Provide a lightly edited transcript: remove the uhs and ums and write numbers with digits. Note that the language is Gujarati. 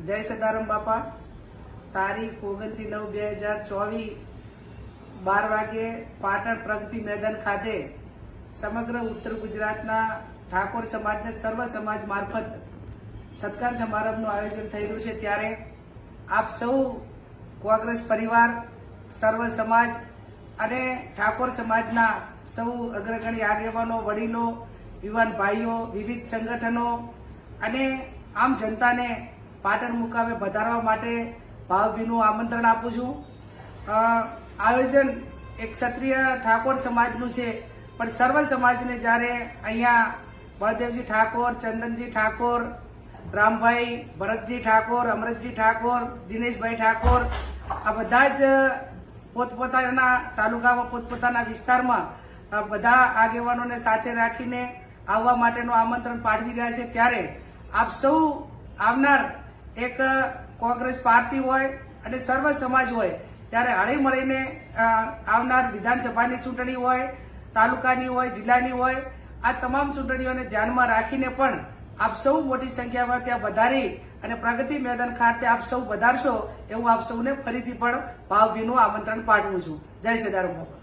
જય સદારામ બાપા. તારીખ 29/9/2024 12 વાગે પાટણ પ્રગતિ મેદાન ખાતે સમગ્ર ઉત્તર ગુજરાતના ઠાકોર સમાજને સર્વ સમાજ મારફત સત્કાર સમારંભનું આયોજન થઈ રહ્યું છે. ત્યારે આપ સૌ કોંગ્રેસ પરિવાર, સર્વ સમાજ અને ઠાકોર સમાજના સૌ અગ્રગણી આગેવાનો, વડીલો, યુવાન ભાઈઓ, વિવિધ સંગઠનો અને આમ જનતાને પાટણ મુકામે વધારવા માટે ભાવભીનું આમંત્રણ આપું છું. આયોજન એક ક્ષત્રિય ઠાકોર સમાજનું છે, પણ સર્વ સમાજને જ્યારે અહીંયા બળદેવજી ઠાકોર, ચંદનજી ઠાકોર, રામભાઈ, ભરતજી ઠાકોર, અમરતજી ઠાકોર, દિનેશભાઈ ઠાકોર, આ બધા જ પોતપોતાના તાલુકામાં, પોતપોતાના વિસ્તારમાં બધા આગેવાનોને સાથે રાખીને આવવા માટેનું આમંત્રણ પાઠવી રહ્યા છે. ત્યારે આપ સૌ આવનાર એક કોંગ્રેસ પાર્ટી હોય અને સર્વ સમાજ હોય ત્યારે હળી મળીને આવનાર વિધાનસભાની ચૂંટણી હોય, તાલુકાની હોય, જિલ્લાની હોય, આ તમામ ચૂંટણીઓને ધ્યાનમાં રાખીને પણ આપ સૌ મોટી સંખ્યામાં ત્યાં વધારી અને પ્રગતિ મેદાન ખાતે આપ સૌ વધારશો એવું આપ સૌને ફરીથી પણ ભાવભીનું આમંત્રણ પાઠવું છું. જય સદારામ બાપા.